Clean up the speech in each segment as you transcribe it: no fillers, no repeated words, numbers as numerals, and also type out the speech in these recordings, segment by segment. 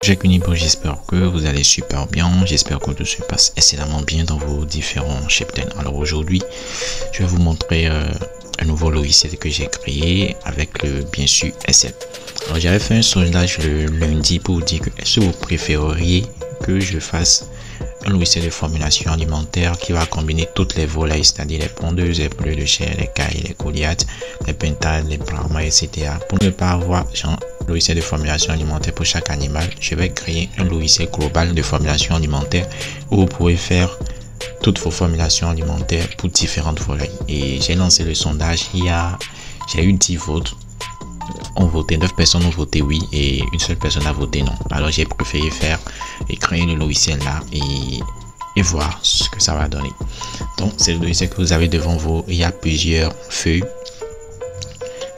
Jack Unibo, j'espère que vous allez super bien, j'espère que tout se passe excellemment bien dans vos différents chapters. Alors aujourd'hui, je vais vous montrer un nouveau logiciel que j'ai créé avec le bien sûr Excel. Alors j'avais fait un sondage le lundi pour vous dire que est-ce que vous préféreriez que je fasse un logiciel de formulation alimentaire qui va combiner toutes les volailles, c'est-à-dire les pondeuses, les poulets de chair, les cailles, les goliaths, les pintades, les brahmas, etc. Pour ne pas avoir genre logiciel de formulation alimentaire pour chaque animal, je vais créer un logiciel global de formulation alimentaire où vous pouvez faire toutes vos formulations alimentaires pour différentes volailles. Et j'ai lancé le sondage, j'ai eu 10 votes. On voté, 9 personnes ont voté oui et une seule personne a voté non. Alors j'ai préféré faire et créer le logiciel là et voir ce que ça va donner. Donc c'est le logiciel que vous avez devant vous. Il y a plusieurs feuilles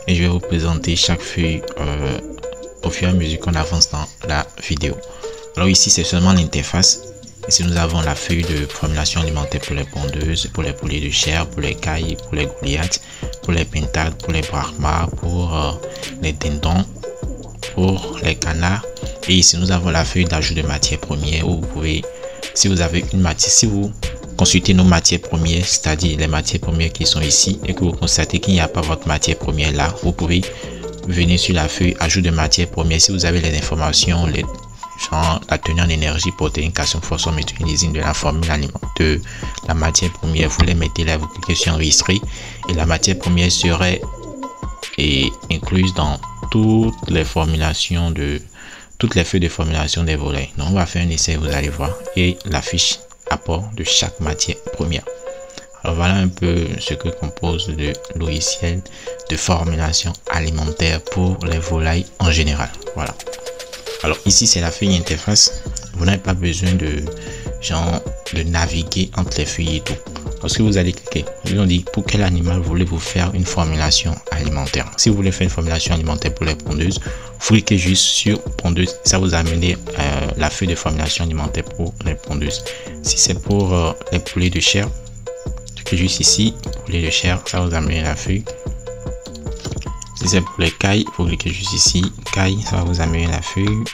et je vais vous présenter chaque feuille au fur et à mesure qu'on avance dans la vidéo. Alors ici c'est seulement l'interface. Ici nous avons la feuille de formulation alimentaire pour les pondeuses, pour les poulets de chair, pour les cailles, pour les goliaths, pour les pintades, pour les brahmas, pour les dindons, pour les canards. Et ici nous avons la feuille d'ajout de matières premières où vous pouvez, si vous avez une matière, si vous consultez nos matières premières, c'est-à-dire les matières premières qui sont ici et que vous constatez qu'il n'y a pas votre matière première là, vous pouvez venir sur la feuille ajout de matières premières. Si vous avez les informations, genre la tenue en énergie, protéines, calcium, phosphore, méthanisine de la formule de la matière première, vous les mettez là, vous cliquez sur enregistrer et la matière première serait incluse dans toutes les formulations toutes les feuilles de formulation des volailles. Donc on va faire un essai, vous allez voir, et la fiche apport de chaque matière première. Alors voilà un peu ce que compose le logiciel de formulation alimentaire pour les volailles en général. Voilà. Alors ici c'est la feuille interface. Vous n'avez pas besoin de naviguer entre les feuilles et tout. Parce que vous allez cliquer, ils ont dit pour quel animal voulez-vous faire une formulation alimentaire. Si vous voulez faire une formulation alimentaire pour les pondeuses, vous cliquez juste sur pondeuse, ça vous amène la feuille de formulation alimentaire pour les pondeuses. Si c'est pour les poulets de chair, cliquez juste ici, poulet de chair, ça vous amène la feuille. Si c'est pour les cailles, vous cliquez juste ici, caille, ça va vous amener la feuille,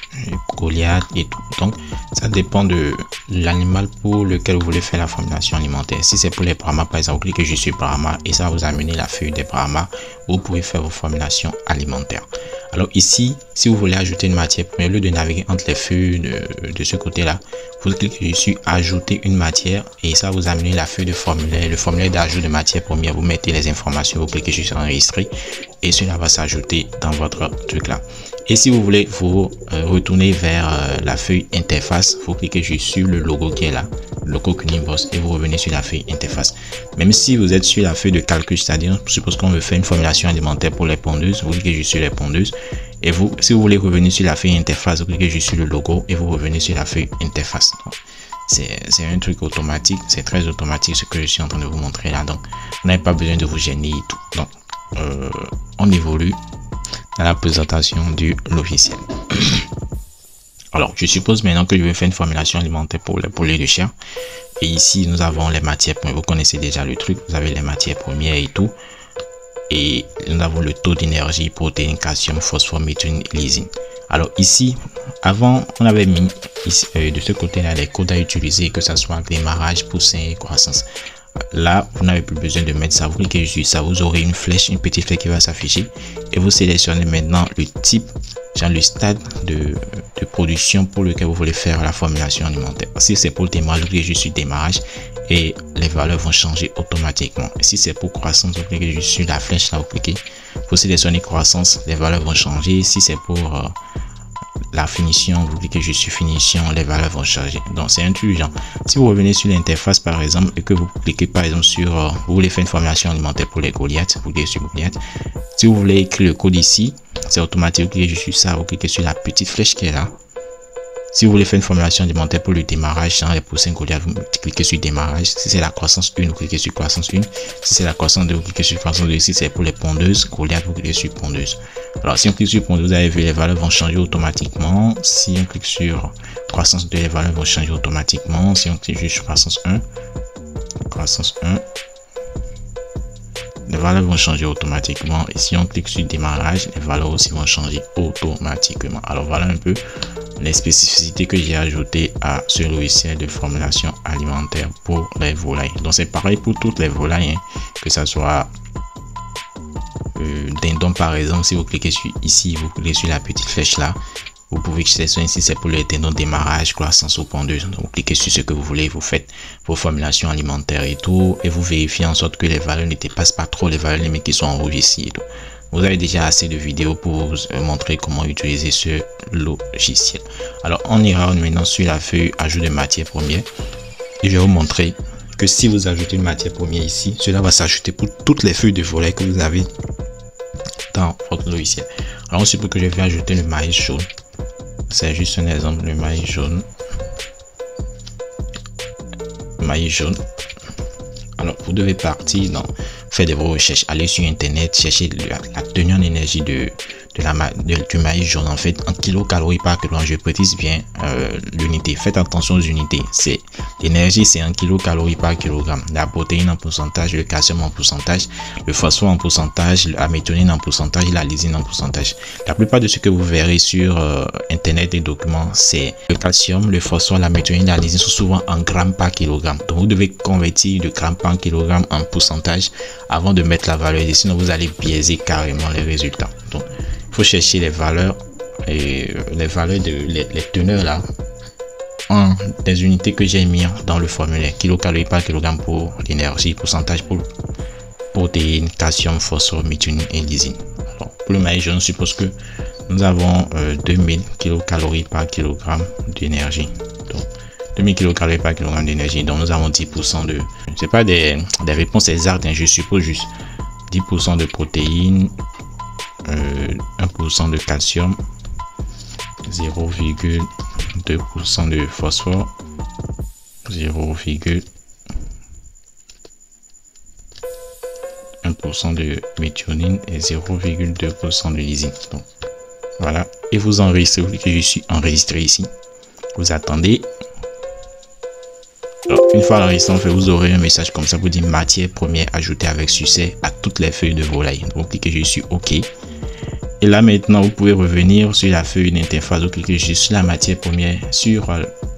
goliath et tout. Donc, ça dépend de l'animal pour lequel vous voulez faire la formulation alimentaire. Si c'est pour les brahmas, par exemple, vous cliquez juste sur brahma et ça va vous amener la feuille des brahmas où vous pouvez faire vos formulations alimentaires. Alors ici, si vous voulez ajouter une matière première, au lieu de naviguer entre les feuilles de ce côté-là, vous cliquez sur ajouter une matière et ça va vous amener la feuille de formulaire, le formulaire d'ajout de matière première. Vous mettez les informations, vous cliquez sur enregistrer et cela va s'ajouter dans votre truc là. Et si vous voulez vous retourner vers la feuille interface, vous cliquez juste sur le logo qui est là, le logo Cunimboss, et vous revenez sur la feuille interface. Même si vous êtes sur la feuille de calcul, c'est-à-dire suppose qu'on veut faire une formulation alimentaire pour les pondeuses, vous cliquez juste sur les pondeuses. Et vous, si vous voulez revenir sur la feuille interface, vous cliquez juste sur le logo et vous revenez sur la feuille interface. C'est un truc automatique, c'est très automatique ce que je suis en train de vous montrer là. Donc, vous n'avez pas besoin de vous gêner et tout. Donc, on évolue dans la présentation du logiciel. Alors, je suppose maintenant que je vais faire une formulation alimentaire pour les poulets de chair. Et ici, nous avons les matières premières. Vous connaissez déjà le truc. Vous avez les matières premières et tout. Et nous avons le taux d'énergie, protéines, calcium, phosphore, méthanisine. Alors ici, avant, on avait mis ici, de ce côté-là les codes à utiliser, que ce soit démarrage, poussin et croissance. Là, vous n'avez plus besoin de mettre ça. Vous cliquez sur ça, vous aurez une flèche, une petite flèche qui va s'afficher. Et vous sélectionnez maintenant le type, genre le stade de production pour lequel vous voulez faire la formulation alimentaire. Si c'est pour le démarrage, vous cliquez juste sur démarrage et les valeurs vont changer automatiquement. Et si c'est pour croissance, vous cliquez juste sur la flèche là, vous cliquez, vous sélectionnez croissance, les valeurs vont changer. Si c'est pour la finition, vous cliquez juste sur finition, les valeurs vont changer. Donc c'est intelligent. Si vous revenez sur l'interface par exemple et que vous cliquez par exemple sur vous voulez faire une formulation alimentaire pour les goliaths, vous cliquez sur goliath. Si vous voulez écrire le code ici, c'est automatique, vous cliquez juste sur ça, vous cliquez sur la petite flèche qui est là. Si vous voulez faire une formulation alimentaire pour le démarrage, sans les poussins goliath, vous cliquez sur démarrage. Si c'est la croissance 1, vous cliquez sur croissance 1. Si c'est la croissance 2, vous cliquez sur croissance 2. Si c'est pour les pondeuses goliath, vous cliquez sur pondeuse. Alors si on clique sur pondeuse, vous avez vu, les valeurs vont changer automatiquement. Si on clique sur croissance 2, les valeurs vont changer automatiquement. Si on clique sur croissance 1, les valeurs vont changer automatiquement. Et si on clique sur démarrage, les valeurs aussi vont changer automatiquement. Alors voilà un peu les spécificités que j'ai ajoutées à ce logiciel de formulation alimentaire pour les volailles. Donc c'est pareil pour toutes les volailles, hein, que ça soit dindon par exemple. Si vous cliquez sur ici, vous cliquez sur la petite flèche là, vous pouvez sélectionner si c'est pour les dindons démarrage, croissance ou pondeuse. Donc vous cliquez sur ce que vous voulez, vous faites vos formulations alimentaires et tout, et vous vérifiez en sorte que les valeurs ne dépassent pas trop les valeurs limites qui sont en rouge ici et tout. Vous avez déjà assez de vidéos pour vous montrer comment utiliser ce logiciel. Alors on ira maintenant sur la feuille ajout de matière première et je vais vous montrer que si vous ajoutez une matière première ici, cela va s'ajouter pour toutes les feuilles de volaille que vous avez dans votre logiciel. Alors on suppose que je vais ajouter le maïs jaune. C'est juste un exemple, le maïs jaune. Maïs jaune. Alors vous devez partir dans faire de vos recherches, aller sur internet, chercher la tenue en énergie du maïs jaune, en fait en kilocalories par kilogramme. Je précise bien l'unité, faites attention aux unités. C'est l'énergie, c'est en kilocalories par kilogramme, la protéine en pourcentage, le calcium en pourcentage, le phosphore en pourcentage, la méthionine en pourcentage et la lysine en pourcentage. La plupart de ce que vous verrez sur internet et documents, c'est le calcium, le phosphore, la méthionine et la lysine sont souvent en grammes par kilogramme. Donc vous devez convertir de grammes par kilogramme en pourcentage avant de mettre la valeur, sinon vous allez biaiser carrément les résultats. Donc il faut chercher les valeurs et les valeurs de les teneurs là en des unités que j'ai mis dans le formulaire, kilocalories par kilogramme pour l'énergie, pourcentage pour protéines, calcium, phosphore, méthionine et lysine. Alors, pour le maïs jaune, je suppose que nous avons 2000 kilocalories par kilogramme d'énergie. Donc 2000 kilocalories par kilogramme d'énergie, donc nous avons 10% de, c'est pas des réponses exactes, hein, je suppose juste 10% de protéines, 1% de calcium, 0,2% de phosphore, 0,1% de méthionine et 0,2% de lysine. Donc voilà, et vous enregistrez, vous cliquez je suis enregistré ici, vous attendez. Alors, une fois l'enregistrement fait, vous aurez un message comme ça pour dire matière première ajoutée avec succès à toutes les feuilles de volaille. Donc vous cliquez je suis OK. Et là maintenant vous pouvez revenir sur la feuille d'interface, vous cliquez juste sur la matière première, sur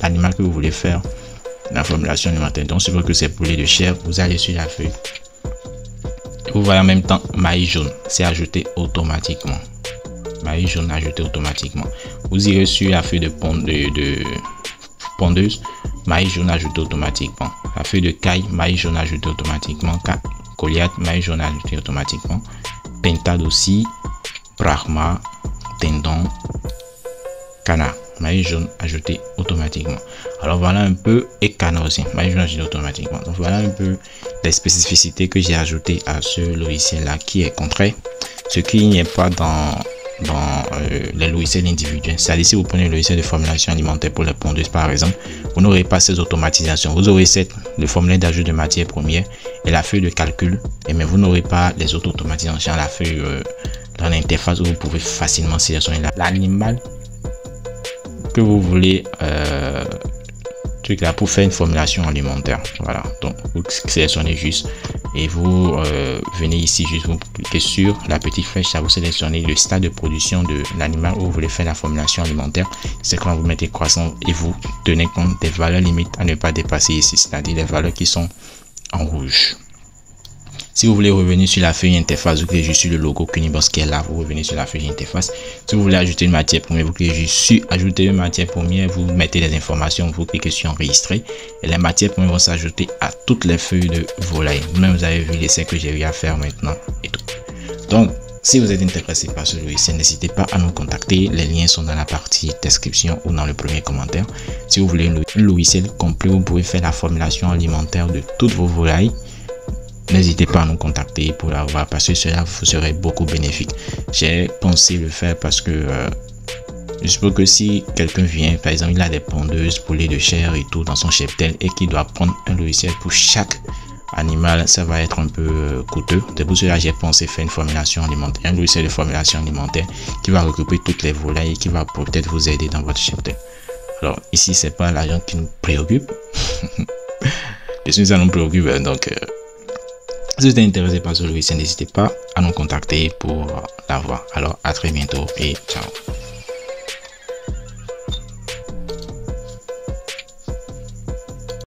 l'animal que vous voulez faire la formulation alimentaire. Donc si vous voulez que c'est poulet de chair, vous allez sur la feuille. Et vous voyez en même temps maïs jaune, c'est ajouté automatiquement. Maïs jaune ajouté automatiquement. Vous irez sur la feuille de pondeuse, maïs jaune ajouté automatiquement. La feuille de caille, maïs jaune ajouté automatiquement. Goliath, maïs jaune ajouté automatiquement. Pentade aussi. Brahma, tendon, canard, maïs jaune ajouté automatiquement. Alors voilà un peu, et canard aussi, maïs jaune ajouté automatiquement. Donc voilà un peu les spécificités que j'ai ajoutées à ce logiciel là qui est concret, ce qui n'y est pas dans les logiciels individuels. C'est-à-dire si vous prenez le logiciel de formulation alimentaire pour les pondeuses par exemple, vous n'aurez pas ces automatisations. Vous aurez le formulaire d'ajout de matière première et la feuille de calcul, mais vous n'aurez pas les autres automatisations, la feuille dans l'interface où vous pouvez facilement sélectionner l'animal que vous voulez là pour faire une formulation alimentaire. Voilà, donc vous sélectionnez juste et vous venez ici, juste vous cliquez sur la petite flèche, ça vous sélectionnez le stade de production de l'animal où vous voulez faire la formulation alimentaire. C'est quand vous mettez croissance et vous tenez compte des valeurs limites à ne pas dépasser ici, c'est-à-dire les valeurs qui sont en rouge. Si vous voulez revenir sur la feuille interface, vous cliquez juste sur le logo Cunibox qui est là, vous revenez sur la feuille interface. Si vous voulez ajouter une matière première, vous cliquez juste sur ajouter une matière première, vous mettez les informations, vous cliquez sur enregistrer et les matières premières vont s'ajouter à toutes les feuilles de volaille. Même vous avez vu l'essai que j'ai eu à faire maintenant et tout. Donc si vous êtes intéressé par ce logiciel, n'hésitez pas à nous contacter. Les liens sont dans la partie description ou dans le premier commentaire. Si vous voulez un logiciel complet, vous pouvez faire la formulation alimentaire de toutes vos volailles. N'hésitez pas à nous contacter pour l'avoir parce que cela vous serait beaucoup bénéfique. J'ai pensé le faire parce que je suppose que si quelqu'un vient, par exemple, il a des pondeuses, poulets de chair et tout dans son cheptel et qu'il doit prendre un logiciel pour chaque animal, ça va être un peu coûteux. C'est pour cela que j'ai pensé faire une formulation alimentaire, un logiciel de formulation alimentaire qui va regrouper toutes les volailles et qui va peut-être vous aider dans votre cheptel. Alors ici, c'est pas l'argent qui nous préoccupe. Je suis ça nous préoccupe, donc si vous êtes intéressé par ce logiciel, n'hésitez pas à nous contacter pour l'avoir. Alors à très bientôt et ciao.